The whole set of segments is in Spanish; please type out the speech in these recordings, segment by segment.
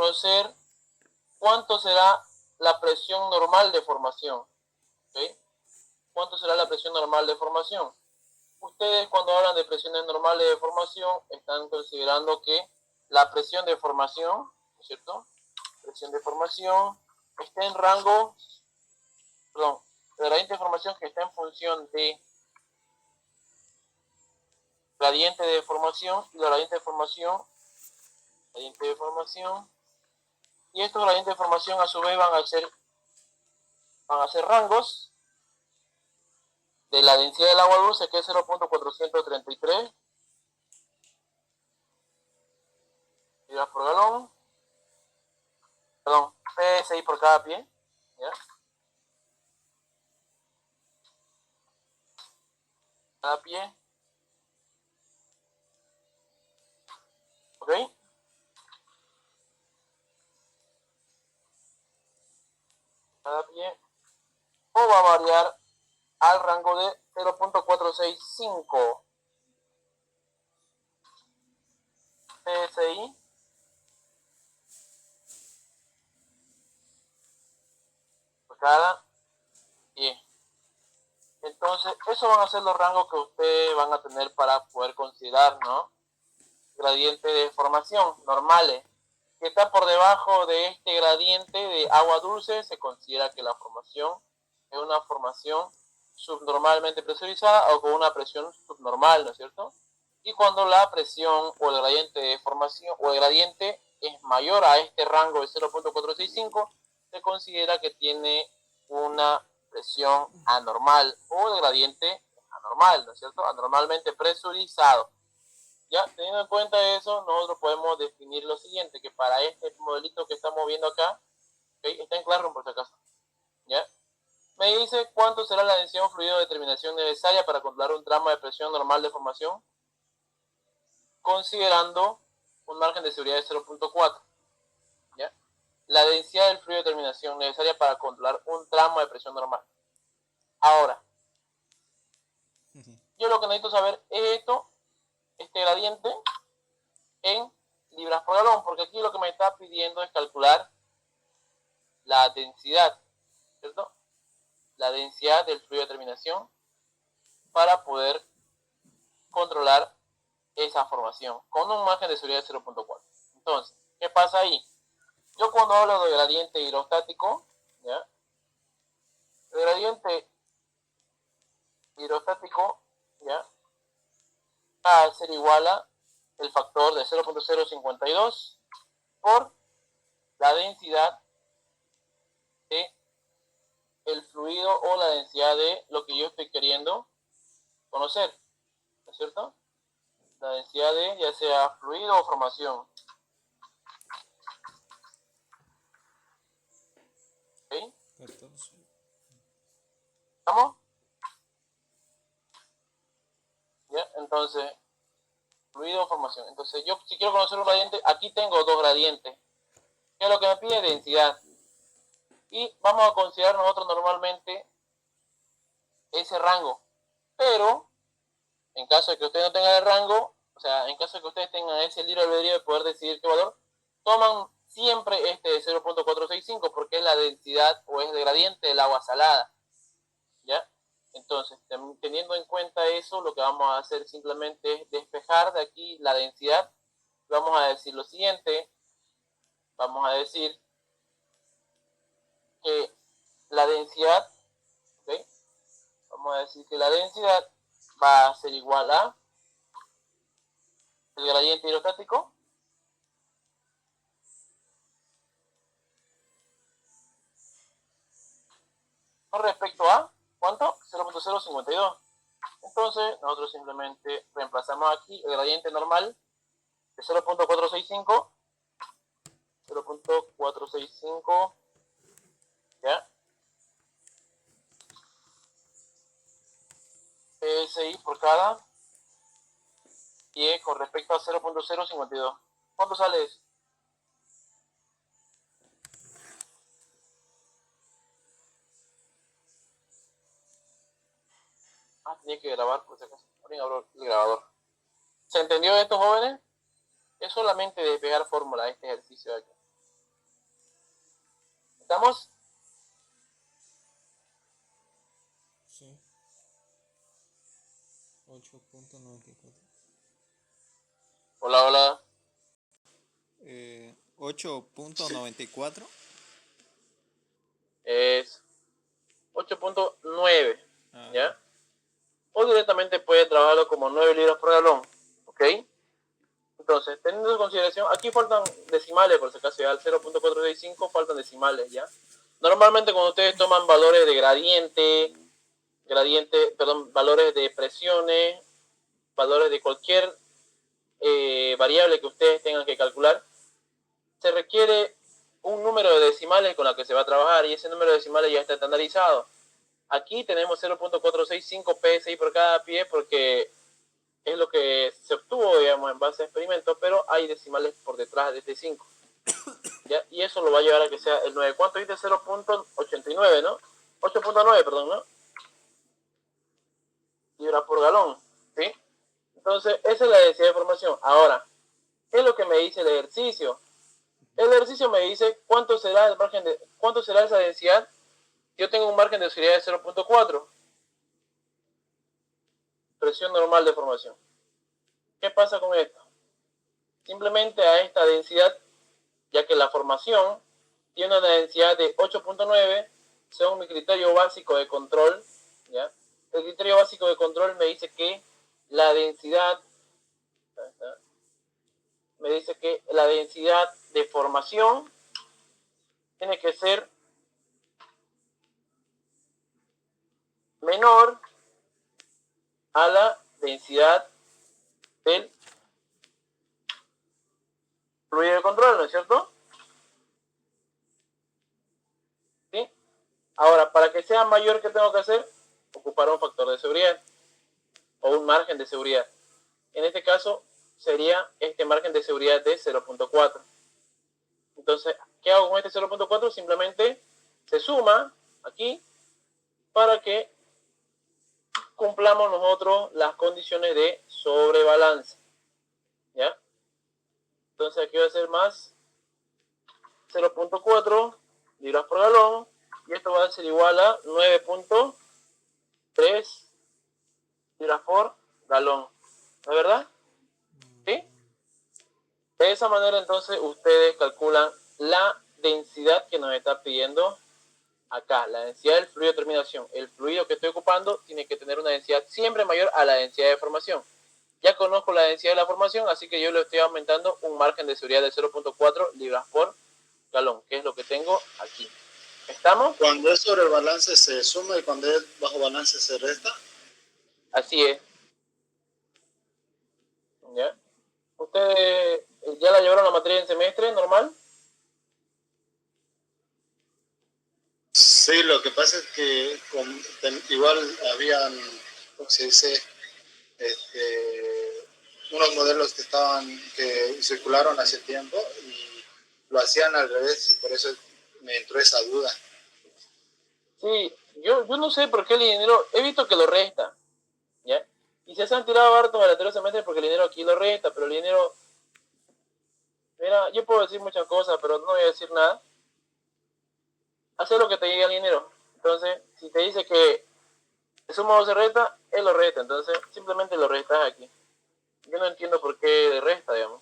conocer cuánto será la presión normal de formación. ¿Okay? ¿Cuánto será la presión normal de formación? Ustedes cuando hablan de presiones normales de formación están considerando que la presión de formación, ¿no es cierto? Presión de formación está en rango, perdón, el gradiente de formación que está en función de gradiente de formación y la gradiente de formación, y estos gradientes de formación a su vez van a ser rangos de la densidad del agua dulce, que es 0.433 libras por galón, perdón, PSI por cada pie, ¿ya? Cada pie, ¿ok? Cada pie, o va a variar al rango de 0.465 PSI por cada pie. Entonces, esos van a ser los rangos que ustedes van a tener para poder considerar, ¿no? Gradiente de formación normales. Que está por debajo de este gradiente de agua dulce, se considera que la formación es una formación subnormalmente presurizada o con una presión subnormal, ¿no es cierto? Y cuando la presión o el gradiente de formación o el gradiente es mayor a este rango de 0.465, se considera que tiene una presión anormal o el gradiente anormal, ¿no es cierto? Anormalmente presurizado. Ya, teniendo en cuenta eso, nosotros podemos definir lo siguiente, que para este modelito que estamos viendo acá, ¿okay? Está en Classroom por si acaso, ¿ya? Me dice cuánto será la densidad de un fluido de determinación necesaria para controlar un tramo de presión normal de formación, considerando un margen de seguridad de 0.4, ¿ya? La densidad del fluido de determinación necesaria para controlar un tramo de presión normal. Ahora, yo lo que necesito saber es esto, este gradiente, en libras por galón, porque aquí lo que me está pidiendo es calcular la densidad, ¿cierto? La densidad del fluido de terminación para poder controlar esa formación con un margen de seguridad de 0.4. Entonces, ¿qué pasa ahí? Yo cuando hablo de gradiente hidrostático, ¿ya? El gradiente hidrostático, ¿ya? Va a ser igual a el factor de 0.052 por la densidad de el fluido o la densidad de lo que yo estoy queriendo conocer, ¿no es cierto? La densidad de ya sea fluido o formación. ¿Ok? ¿Estamos? ¿Ya? Entonces, fluido o formación. Entonces, yo si quiero conocer un gradiente, aquí tengo dos gradientes. ¿Qué es lo que me pide? Densidad. Y vamos a considerar nosotros normalmente ese rango. Pero, en caso de que ustedes no tengan el rango, o sea, en caso de que ustedes tengan ese libre albedrío de poder decidir qué valor, toman siempre este de 0.465 porque es la densidad o es el gradiente del agua salada. ¿Ya? Entonces, teniendo en cuenta eso, lo que vamos a hacer simplemente es despejar de aquí la densidad. Vamos a decir lo siguiente. Vamos a decir que la densidad, ¿okay? Vamos a decir que la densidad va a ser igual a el gradiente hidrostático con respecto a, ¿cuánto? 0.052. Entonces, nosotros simplemente reemplazamos aquí el gradiente normal de 0.465, 0.465, ¿ya? PSI por cada pie con respecto a 0.052. ¿Cuánto sale eso? Tenía que grabar por si acaso. Ahora abro el grabador. ¿Se entendió esto, jóvenes? Es solamente de pegar fórmula este ejercicio de aquí. ¿Estamos? Sí. 8.94. Hola, hola. 8.94. Es 8.9, Ah, ya. ¿ya? O directamente puede trabajarlo como 9 libras por galón, ¿ok? Entonces, teniendo en consideración, aquí faltan decimales, por si acaso, ya al 0.465 faltan decimales, ¿ya? Normalmente cuando ustedes toman valores de valores de presiones, valores de cualquier variable que ustedes tengan que calcular, se requiere un número de decimales con la que se va a trabajar y ese número de decimales ya está estandarizado. Aquí tenemos 0.465 PSI por cada pie porque es lo que se obtuvo, digamos, en base a experimentos, pero hay decimales por detrás de este 5. ¿Ya? Y eso lo va a llevar a que sea el 9. ¿Cuánto dice? 0.89, ¿no? 8.9, perdón, ¿no? Libras por galón, ¿sí? Entonces, esa es la densidad de formación. Ahora, ¿qué es lo que me dice el ejercicio? El ejercicio me dice cuánto será esa densidad. Yo tengo un margen de oscilación de 0.4, presión normal de formación. ¿Qué pasa con esto? Simplemente a esta densidad, ya que la formación tiene una densidad de 8.9, según mi criterio básico de control, ¿ya? El criterio básico de control me dice que la densidad de formación tiene que ser menor a la densidad del fluido de control, ¿no es cierto? ¿Sí? Ahora, para que sea mayor, ¿qué tengo que hacer? Ocupar un factor de seguridad o un margen de seguridad. En este caso, sería este margen de seguridad de 0.4. Entonces, ¿qué hago con este 0.4? Simplemente se suma aquí para que cumplamos nosotros las condiciones de sobrebalance. ¿Ya? Entonces aquí va a ser más 0.4 libras por galón y esto va a ser igual a 9.3 libras por galón. ¿No es verdad? ¿Sí? De esa manera entonces ustedes calculan la densidad que nos está pidiendo acá, la densidad del fluido de terminación. El fluido que estoy ocupando tiene que tener una densidad siempre mayor a la densidad de formación. Ya conozco la densidad de la formación, así que yo le estoy aumentando un margen de seguridad de 0.4 libras por galón, que es lo que tengo aquí. ¿Estamos? Cuando es sobre el balance se suma y cuando es bajo balance se resta. Así es. ¿Ya? ¿Ustedes ya la llevaron la materia en semestre normal? Sí, lo que pasa es que igual habían, ¿cómo se dice? Unos modelos que circularon hace tiempo y lo hacían al revés y por eso me entró esa duda. Sí, yo no sé por qué el ingeniero, he visto que lo resta, ¿ya? Y se han tirado harto al anterior semestre porque el ingeniero aquí lo resta, pero el ingeniero, mira, yo puedo decir muchas cosas, pero no voy a decir nada. Hacer lo que te diga el ingeniero. Entonces, si te dice que el suma se resta, él lo resta, entonces simplemente lo restas aquí. Yo no entiendo por qué le resta, digamos.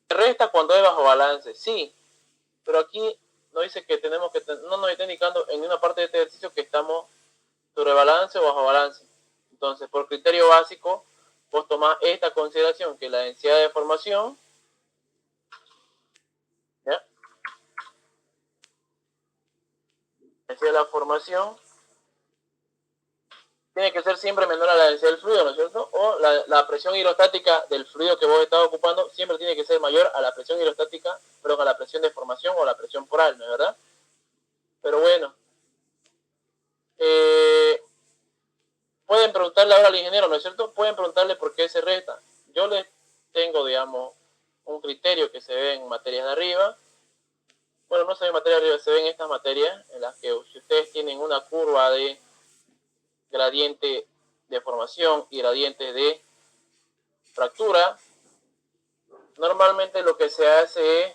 Resta cuando es bajo balance, sí, pero aquí no dice que tenemos que, no nos está indicando en una parte de este ejercicio que estamos sobre balance o bajo balance. Entonces, por criterio básico, vos tomás esta consideración, que la densidad de formación, ¿ya? La densidad de la formación tiene que ser siempre menor a la densidad del fluido, ¿no es cierto? O la presión hidrostática del fluido que vos estás ocupando siempre tiene que ser mayor a la presión hidrostática, perdón, a la presión de formación o a la presión poral, ¿no es verdad? Pero bueno, pueden preguntarle ahora al ingeniero, ¿no es cierto? Pueden preguntarle por qué se resta. Yo les tengo, digamos, un criterio que se ve en materias de arriba. Bueno, no se ve en materias de arriba, se ven estas materias en las que si ustedes tienen una curva de gradiente de formación y gradiente de fractura, normalmente lo que se hace es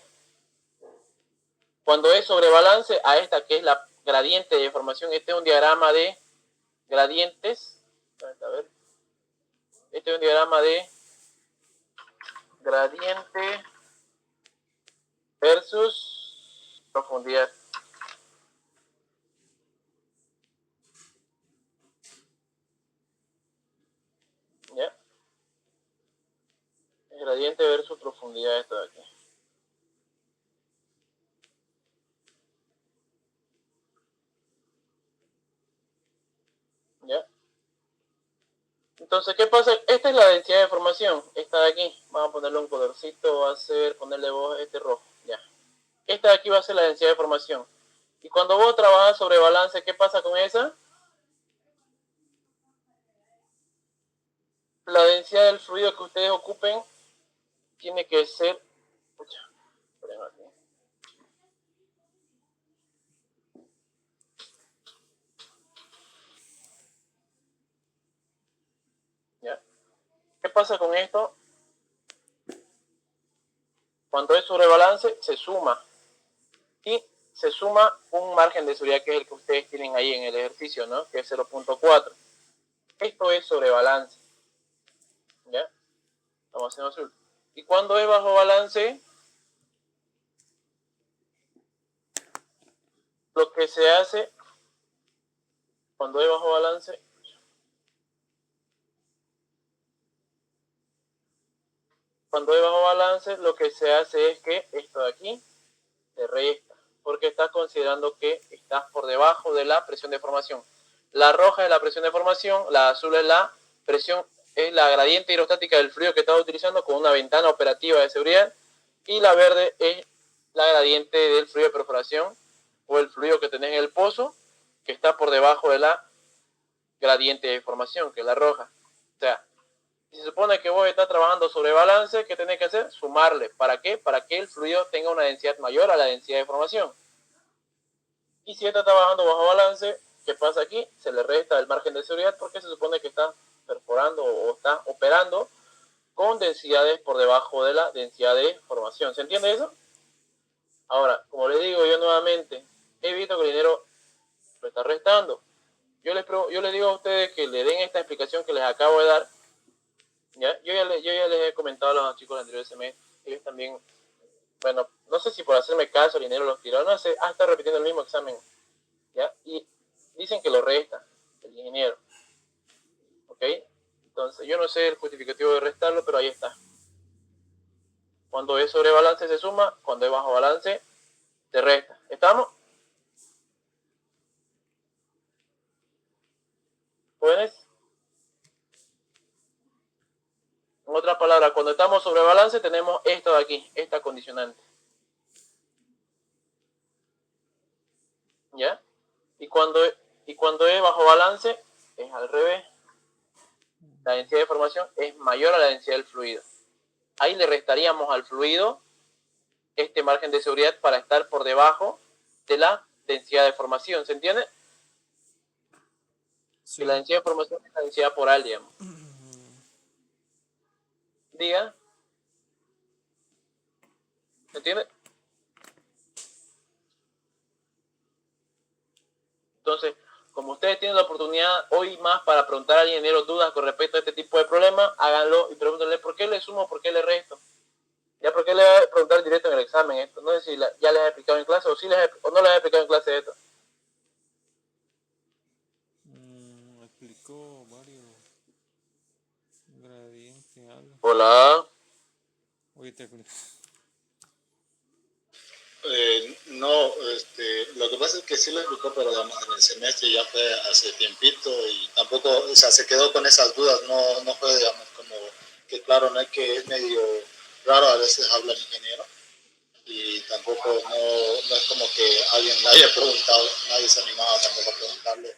Cuando es sobrebalance a esta que es la gradiente de deformación, este es un diagrama de gradientes. A ver. Este es un diagrama de gradiente versus profundidad. ¿Ya? Gradiente versus profundidad, esto de aquí. ¿Ya? Entonces, ¿qué pasa? Esta es la densidad de formación, esta de aquí. Vamos a ponerle un colorcito, va a ser, ponerle vos este rojo, ya. Esta de aquí va a ser la densidad de formación. Y cuando vos trabajas sobre balance, ¿qué pasa con esa? La densidad del fluido que ustedes ocupen tiene que ser... ¿Ya? ¿Qué pasa con esto? Cuando es sobre balance, se suma. Y se suma un margen de seguridad que es el que ustedes tienen ahí en el ejercicio, ¿no? Que es 0.4. Esto es sobre balance. ¿Ya? Estamos haciendo azul. Y cuando es bajo balance, lo que se hace, cuando es bajo balance, lo que se hace es que esto de aquí se resta, porque está considerando que estás por debajo de la presión de formación. La roja es la presión de formación, la azul es la presión, es la gradiente hidrostática del fluido que estás utilizando con una ventana operativa de seguridad, y la verde es la gradiente del fluido de perforación o el fluido que tenés en el pozo, que está por debajo de la gradiente de formación, que es la roja. O sea, si se supone que vos estás trabajando sobre balance, ¿qué tenés que hacer? Sumarle. ¿Para qué? Para que el fluido tenga una densidad mayor a la densidad de formación. Y si está trabajando bajo balance, ¿qué pasa aquí? Se le resta el margen de seguridad porque se supone que está perforando o está operando con densidades por debajo de la densidad de formación. ¿Se entiende eso? Ahora, como les digo yo nuevamente, he visto que el dinero lo está restando. Yo les digo a ustedes que le den esta explicación que les acabo de dar. ¿Ya? Yo ya les he comentado a los chicos del anterior semestre. Ellos también, bueno, no sé si por hacerme caso el dinero los tiró, no sé, está repitiendo el mismo examen. ¿Ya? Y dicen que lo resta el ingeniero. ¿Ok? Entonces, yo no sé el justificativo de restarlo, pero ahí está. Cuando es sobre balance se suma, cuando es bajo balance se resta. ¿Estamos? ¿Jóvenes? En otras palabras, cuando estamos sobre balance tenemos esto de aquí, esta condicionante. ¿Ya? Y cuando es bajo balance es al revés. La densidad de formación es mayor a la densidad del fluido. Ahí le restaríamos al fluido este margen de seguridad para estar por debajo de la densidad de formación. ¿Se entiende? Sí. Que la densidad de formación es la densidad por al, digamos. Diga. ¿Se entiende? Entonces, como ustedes tienen la oportunidad hoy más para preguntar al ingeniero dudas con respecto a este tipo de problemas, háganlo y pregúntenle por qué le sumo, por qué le resto. Ya, por qué le voy a preguntar directo en el examen esto. No sé si ya les he explicado en clase o no les he explicado en clase esto. Explicó varios gradientes, algo. Hola. Oye, te explico. No, lo que pasa es que sí lo explicó, pero digamos, en el semestre ya fue hace tiempito y tampoco, o sea, se quedó con esas dudas, no fue, digamos, como que claro, no es que es medio raro, a veces habla el ingeniero y tampoco no es como que alguien le haya preguntado, nadie se animaba tampoco a preguntarle.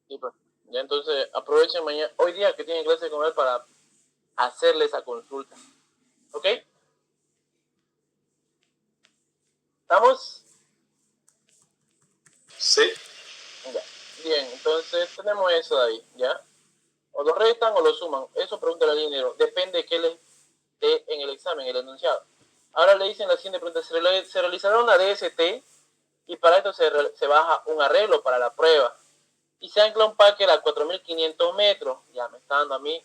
Sí, pues. Ya, entonces aprovechen mañana, hoy día que tienen clase con él para hacerle esa consulta. ¿Ok? ¿Estamos? Sí. Ya. Bien, entonces tenemos eso de ahí, ¿ya? O lo restan o lo suman. Eso pregúntale al ingeniero. Depende de qué les dé en el examen, el enunciado. Ahora le dicen la siguiente pregunta, se realizará una DST y para esto se baja un arreglo para la prueba. Y se ancla un packer a 4500 metros. Ya me está dando a mí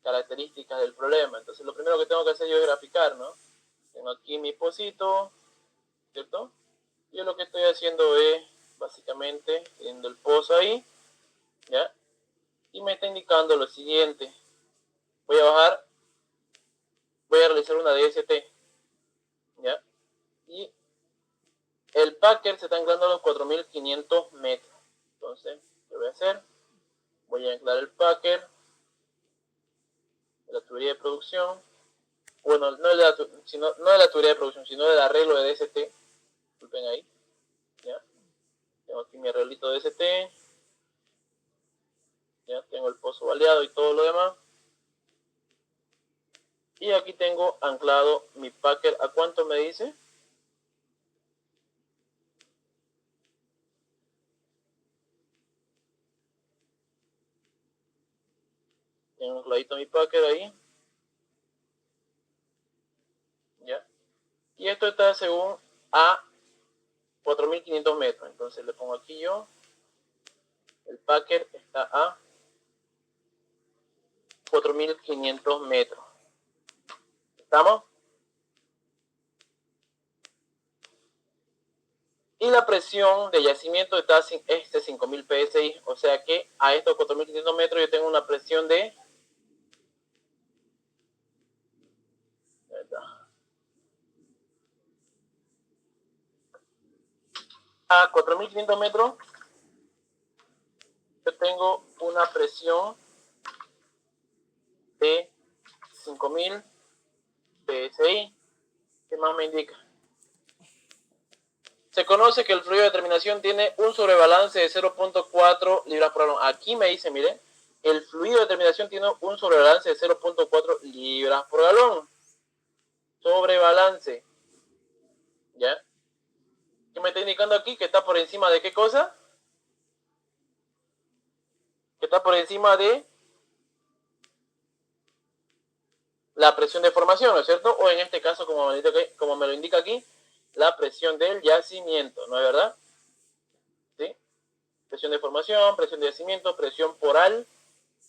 características del problema. Entonces lo primero que tengo que hacer yo es graficar, ¿no? Tengo aquí mi pocito, ¿cierto? Yo lo que estoy haciendo es básicamente teniendo el pozo ahí, ¿ya? Y me está indicando lo siguiente. Voy a realizar una DST, ¿ya? Y el packer se está anclando a los 4500 metros. Entonces, ¿qué voy a hacer? Voy a anclar el packer de la tubería de producción. Bueno, no de la tubería de producción, sino del arreglo de DST. Disculpen ahí. ¿Ya? Tengo aquí mi arreglito de DST. Ya tengo el pozo baleado y todo lo demás. Y aquí tengo anclado mi packer. ¿A cuánto me dice? Tengo ancladito mi packer ahí. ¿Ya? Y esto está según a 4500 metros. Entonces le pongo aquí yo. El packer está a 4500 metros. ¿Estamos? Y la presión de yacimiento está es de 5000 psi. O sea que a estos 4500 metros yo tengo una presión de... A 4500 metros yo tengo una presión de 5000 psi. ¿Qué más me indica? Se conoce que el fluido de terminación tiene un sobrebalance de 0.4 libras por galón. Aquí me dice, miren, el fluido de terminación tiene un sobrebalance de 0.4 libras por galón. Sobrebalance. ¿Ya? ¿Qué me está indicando aquí? Que está por encima de qué cosa? Que está por encima de la presión de formación, ¿no es cierto? O en este caso, como me lo indica aquí, la presión del yacimiento, ¿no es verdad? ¿Sí? Presión de formación, presión de yacimiento, presión poral,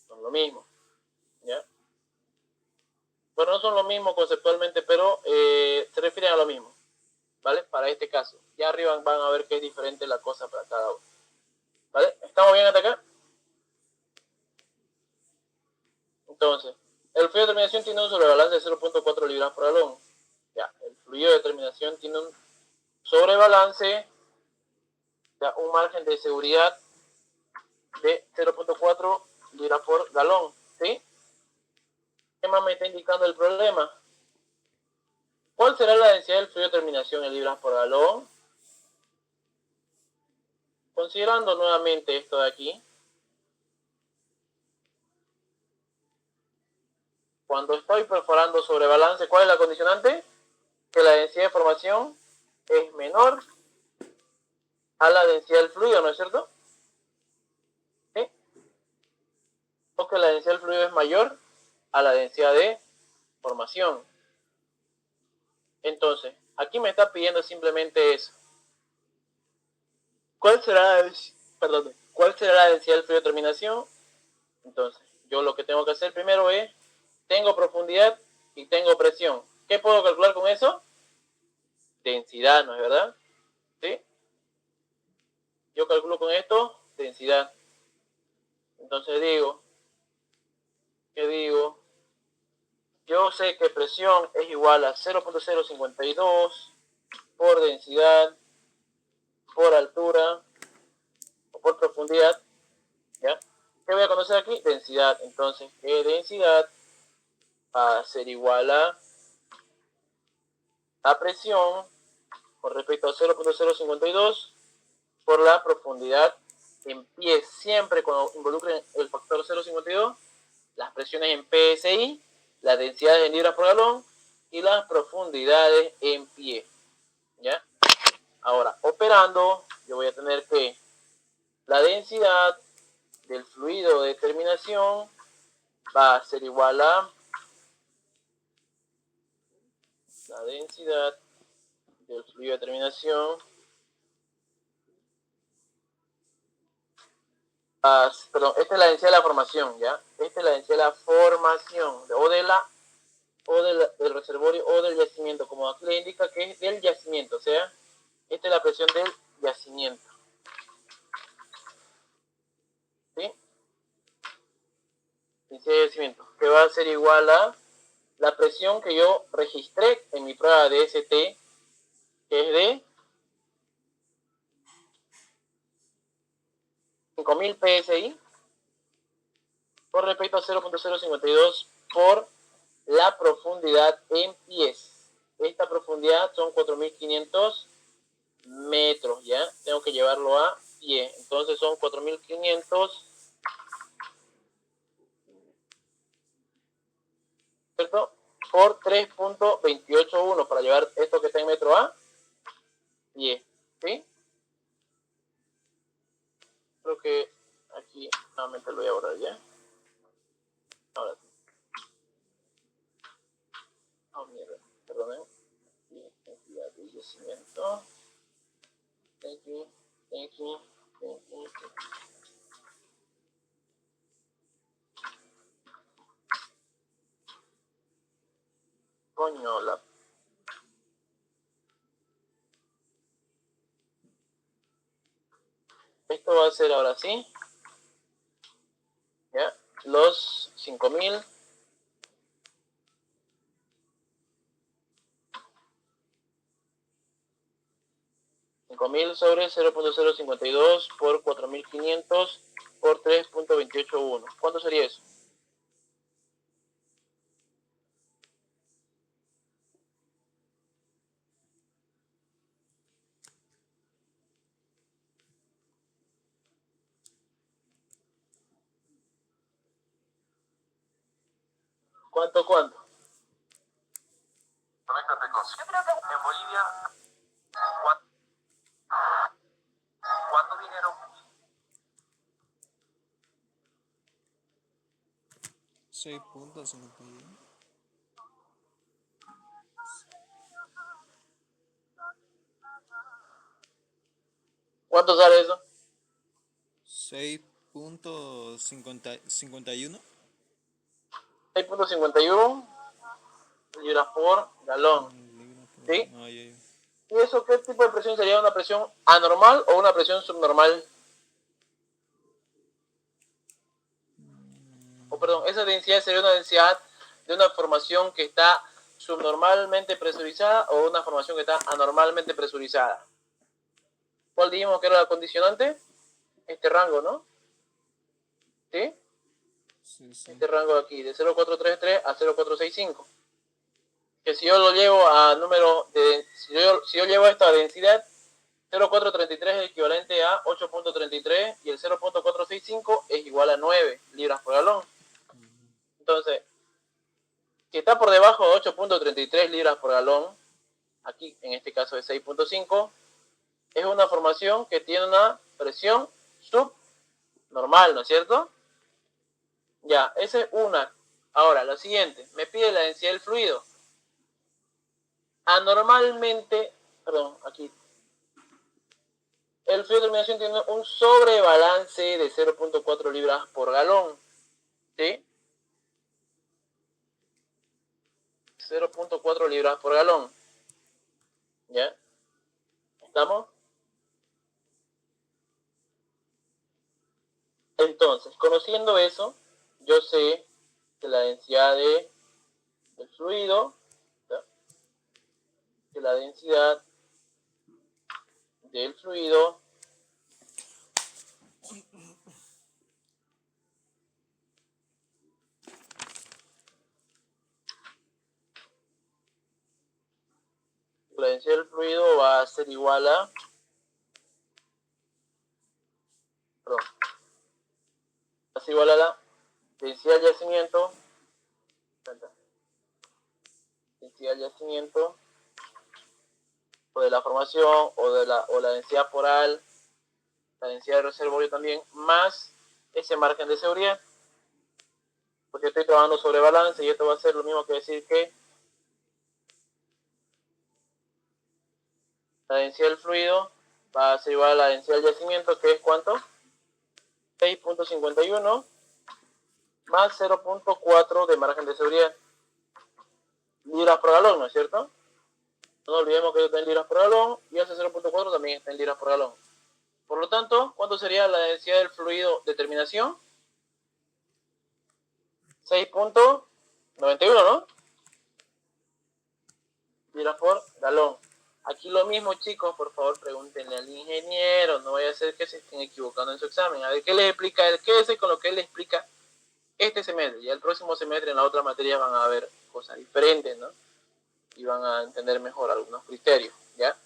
son lo mismo, ¿ya? Bueno, no son lo mismo conceptualmente, pero se refieren a lo mismo, ¿vale? Para este caso. Ya arriba van a ver que es diferente la cosa para cada uno, ¿vale? ¿Estamos bien hasta acá? Entonces, el fluido de terminación tiene un sobrebalance de 0.4 libras por galón. Ya, el fluido de terminación tiene un sobrebalance, ya, un margen de seguridad de 0.4 libras por galón, ¿sí? ¿Qué más me está indicando el problema? ¿Cuál será la densidad del fluido de terminación en libras por galón? Considerando nuevamente esto de aquí, cuando estoy perforando sobre balance, ¿cuál es la condicionante? Que la densidad de formación es menor a la densidad del fluido, ¿no es cierto? ¿Sí? O que la densidad del fluido es mayor a la densidad de formación. Entonces, aquí me está pidiendo simplemente eso. ¿Cuál será la densidad del fluido de terminación? Entonces, yo lo que tengo que hacer primero es, tengo profundidad y tengo presión. ¿Qué puedo calcular con eso? Densidad, ¿no es verdad? ¿Sí? Yo calculo con esto densidad. Entonces ¿qué digo? Yo sé que presión es igual a 0.052 por densidad, por altura o por profundidad. ¿Ya? ¿Qué voy a conocer aquí? Densidad. Entonces, ¿qué densidad va a ser igual a la presión con respecto a 0.052 por la profundidad en pie? Siempre cuando involucren el factor 0.52, las presiones en PSI, las densidades en libras por galón y las profundidades en pie. ¿Ya? Ahora, operando, yo voy a tener que la densidad del fluido de terminación va a ser igual a la densidad del fluido de terminación, perdón, esta es la densidad de la formación, ¿ya? Esta es la densidad de la formación, del reservorio o del yacimiento, como aquí le indica que es del yacimiento, o sea, esta es la presión del yacimiento. ¿Sí? Densidad de yacimiento, que va a ser igual a la presión que yo registré en mi prueba de ST, que es de 5000 PSI con respecto a 0.052 por la profundidad en pies. Esta profundidad son 4500 metros, ¿ya? Tengo que llevarlo a pie. Entonces son 4500, ¿cierto? Por 3.281 para llevar esto que está en metro a pie, ¿sí? Creo que aquí nuevamente lo voy a borrar ya. Ahora sí. Oh, mierda, perdonen. Cantidad de yacimiento. Thank you, thank you, thank you. Coño, esto va a ser ahora sí, ¿ya? Los 5000 sobre 0.052 por 4500 por 3.281. ¿Cuánto sería eso? ¿Cuánto? Conéctate con... Yo creo que en Bolivia, ¿cuánto dinero? 6.51. ¿Cuánto sale eso? 6.51. 6.51 libras por galón. ¿Sí? No, ya. ¿Y eso qué tipo de presión sería? ¿Una presión anormal o una presión subnormal? O perdón, esa densidad sería una densidad de una formación que está subnormalmente presurizada o una formación que está anormalmente presurizada. ¿Cuál dijimos que era la condicionante? Este rango, ¿no? ¿Sí? Sí, sí. Este rango de aquí, de 0.433 a 0.465. Que si yo lo llevo a número de, si yo llevo esta densidad, 0.433 es equivalente a 8.33 y el 0.465 es igual a 9 libras por galón. Entonces, si está por debajo de 8.33 libras por galón, aquí en este caso de 6.5, es una formación que tiene una presión subnormal, ¿no es cierto? Ya, esa es una. Ahora, lo siguiente, me pide la densidad del fluido. Anormalmente, perdón, aquí, el fluido de terminación tiene un sobrebalance de 0.4 libras por galón, ¿sí? 0.4 libras por galón. ¿Ya? ¿Estamos? Entonces, conociendo eso, yo sé que la densidad del fluido, ¿ya? Que la densidad del fluido va a ser igual a, perdón, va a ser igual a la densidad del yacimiento, densidad del yacimiento, o de la formación, o la densidad poral, la densidad del reservorio también, más ese margen de seguridad, porque estoy trabajando sobre balance y esto va a ser lo mismo que decir que La densidad del fluido va a ser igual a la densidad del yacimiento, que es ¿cuánto? 6.51 más 0.4 de margen de seguridad. Libras por galón, ¿no es cierto? No olvidemos que está en libras por galón y ese 0.4 también está en libras por galón. Por lo tanto, ¿cuánto sería la densidad del fluido de terminación? 6.91, ¿no? Libras por galón. Aquí lo mismo, chicos, por favor pregúntenle al ingeniero, no vaya a ser que se estén equivocando en su examen. A ver, ¿qué les explica? Quédese con lo que él le explica este semestre. Ya el próximo semestre en la otra materia van a ver cosas diferentes, ¿no? Y van a entender mejor algunos criterios, ¿ya?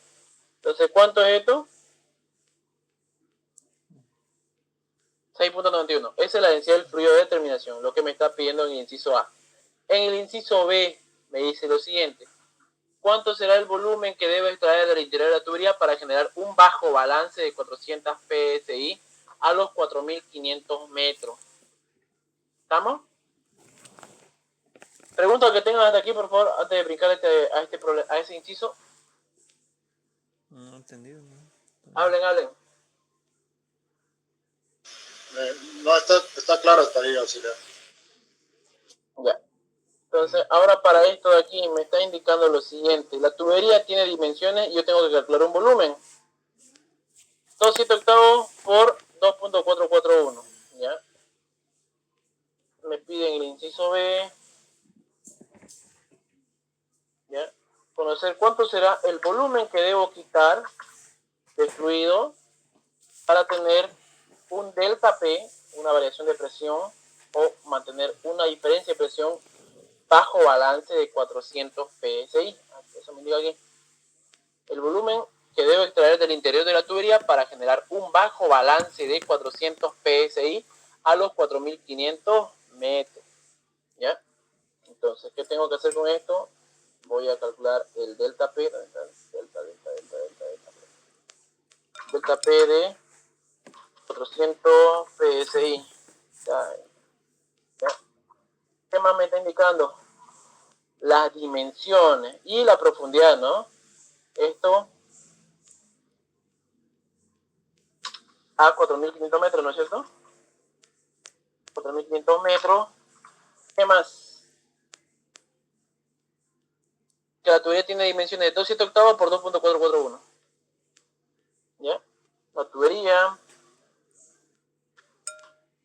Entonces, ¿cuánto es esto? 6.91. Esa es la densidad del fluido de determinación, lo que me está pidiendo en el inciso A. En el inciso B me dice lo siguiente. ¿Cuánto será el volumen que debe extraer del interior de la tubería para generar un bajo balance de 400 psi a los 4.500 metros? ¿Estamos? Pregunta que tengan hasta aquí, por favor, antes de brincar a ese inciso. No he entendido, ¿no? Hablen. No, está claro, está ahí, auxiliar. Ya. Entonces, ahora para esto de aquí me está indicando lo siguiente. La tubería tiene dimensiones y yo tengo que calcular un volumen. 2,7 octavos por 2.441. ¿Ya? Me piden el inciso B. ¿Ya? Conocer cuánto será el volumen que debo quitar de fluido para tener un delta P, una variación de presión, o mantener una diferencia de presión bajo balance de 400 psi. Eso me indica aquí. El volumen que debo extraer del interior de la tubería para generar un bajo balance de 400 psi a los 4.500 metros. ¿Ya? Entonces, ¿qué tengo que hacer con esto? Voy a calcular el delta P, delta P de 400 psi. ¿Ya? ¿Qué más me está indicando? Las dimensiones y la profundidad, ¿no? Esto a 4.500 metros, ¿no es cierto? 4.500 metros. ¿Qué más? Que la tubería tiene dimensiones de 2,7 octavos por 2.441. ¿Ya? La tubería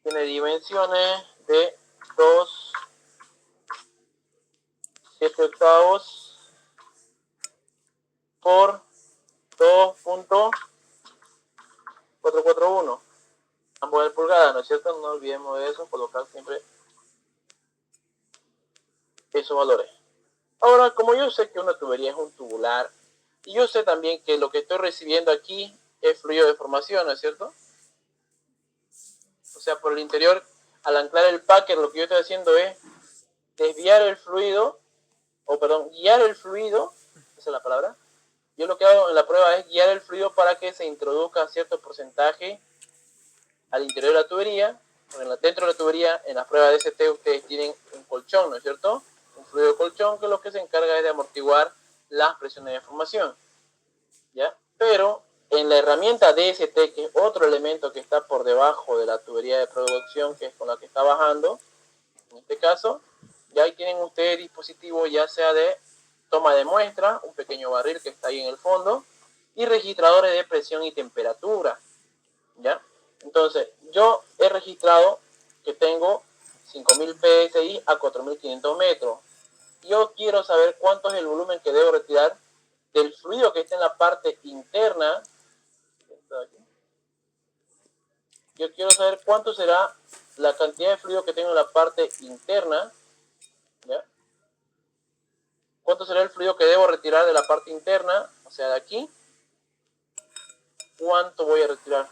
tiene dimensiones de 2,7 octavos por 2.441. Ambos de pulgadas, ¿no es cierto? No olvidemos de eso, colocar siempre esos valores. Ahora, como yo sé que una tubería es un tubular, y yo sé también que lo que estoy recibiendo aquí es fluido de formación, ¿no es cierto? O sea, por el interior, al anclar el packer, lo que yo estoy haciendo es desviar el fluido, guiar el fluido, esa es la palabra. Yo lo que hago en la prueba es guiar el fluido para que se introduzca cierto porcentaje al interior de la tubería. Dentro de la tubería, en la prueba de ST, ustedes tienen un colchón, ¿no es cierto? Un fluido de colchón que lo que se encarga es de amortiguar las presiones de formación. ¿Ya? Pero en la herramienta DST, que es otro elemento que está por debajo de la tubería de producción, que es con la que está bajando, en este caso, ya ahí tienen ustedes dispositivos ya sea de toma de muestra, un pequeño barril que está ahí en el fondo, y registradores de presión y temperatura. ¿Ya? Entonces, yo he registrado que tengo 5.000 psi a 4.500 metros. Yo quiero saber cuánto es el volumen que debo retirar del fluido que está en la parte interna. Yo quiero saber cuánto será la cantidad de fluido que tengo en la parte interna. ¿Ya? ¿Cuánto será el fluido que debo retirar de la parte interna? O sea, de aquí. ¿Cuánto voy a retirar?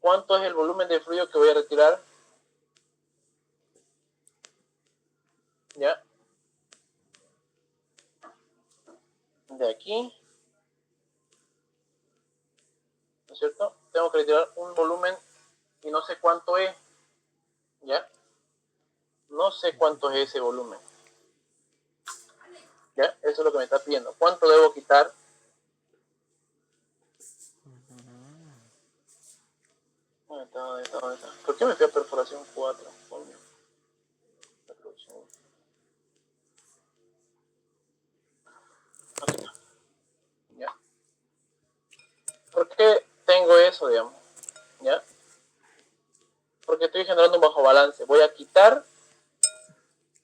¿Cuánto es el volumen de fluido que voy a retirar? ¿Ya? De aquí. ¿No es cierto? Tengo que retirar un volumen y no sé cuánto es. ¿Ya? No sé cuánto es ese volumen. ¿Ya? Eso es lo que me está pidiendo. ¿Cuánto debo quitar? ¿Dónde está? ¿Dónde está? ¿Dónde está? ¿Por qué me fui a perforación 4? Coño. La producción. Aquí está. ¿Ya? ¿Por qué tengo eso, digamos? ¿Ya? Porque estoy generando un bajo balance. Voy a quitar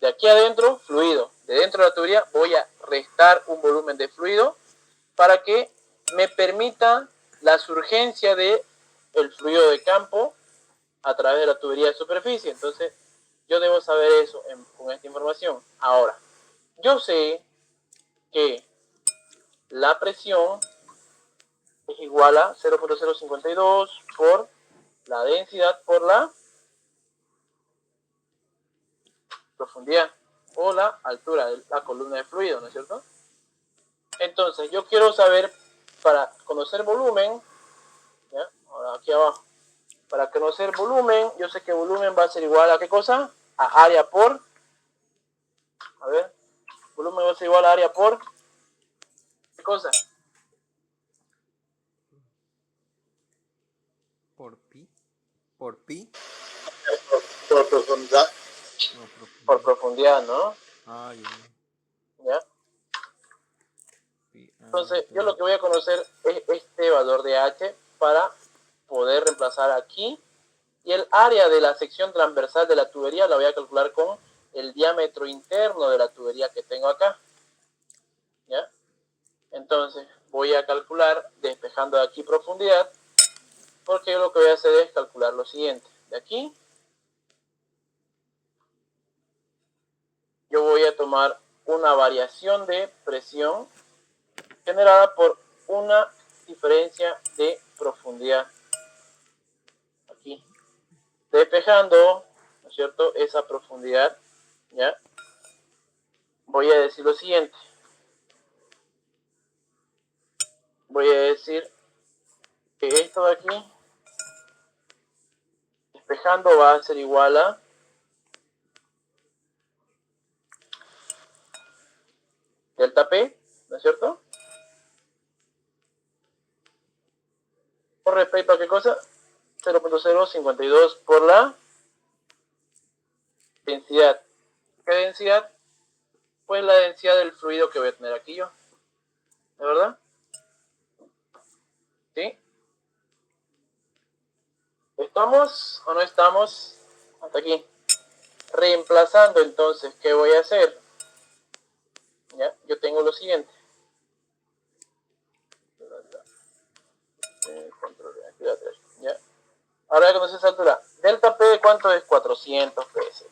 de aquí adentro fluido. De dentro de la tubería voy a restar un volumen de fluido para que me permita la surgencia de el fluido de campo a través de la tubería de superficie. Entonces, yo debo saber eso con esta información. Ahora, yo sé que la presión es igual a 0.052 por la densidad por la profundidad o la altura de la columna de fluido, ¿no es cierto? Entonces, yo quiero saber, para conocer volumen, ¿ya? Ahora aquí abajo, para conocer volumen, yo sé que volumen va a ser igual a ¿qué cosa? A área por, a ver, volumen va a ser igual a área por, ¿qué cosa? ¿Por pi? ¿Por pi? Por profundidad. No, Por profundidad. profundidad, ¿no? Ah, ya. ¿Ya? Pi. Ah, Entonces, yo entonces. lo que voy a conocer es este valor de H para poder reemplazar aquí. Y el área de la sección transversal de la tubería la voy a calcular con el diámetro interno de la tubería que tengo acá. ¿Ya? Entonces, voy a calcular despejando de aquí profundidad, porque yo lo que voy a hacer es calcular lo siguiente. De aquí, yo voy a tomar una variación de presión generada por una diferencia de profundidad. Aquí. Despejando, ¿no es cierto?, esa profundidad, ¿ya? Voy a decir lo siguiente. Voy a decir que esto de aquí, despejando, va a ser igual a delta P, ¿no es cierto? Con respecto a qué cosa? 0.052 por la densidad. ¿Qué densidad? Pues la densidad del fluido que voy a tener aquí yo. ¿De verdad? ¿Sí? ¿Estamos o no estamos? Hasta aquí. Reemplazando entonces, ¿qué voy a hacer? ¿Ya? Yo tengo lo siguiente. ¿Ya? Ahora ya conoces esa altura. Delta P de cuánto es? 400 psi.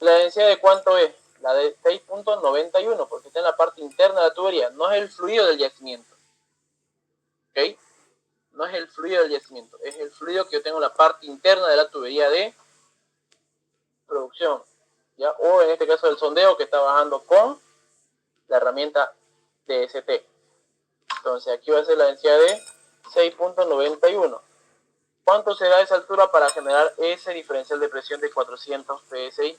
¿La densidad de cuánto es? La de 6.91, porque está en la parte interna de la tubería. No es el fluido del yacimiento. ¿Ok? No es el fluido del yacimiento. Es el fluido que yo tengo en la parte interna de la tubería de producción. ¿Ya? O en este caso el sondeo que está bajando con la herramienta DST. Entonces aquí va a ser la densidad de 6.91. ¿Cuánto será esa altura para generar ese diferencial de presión de 400 psi?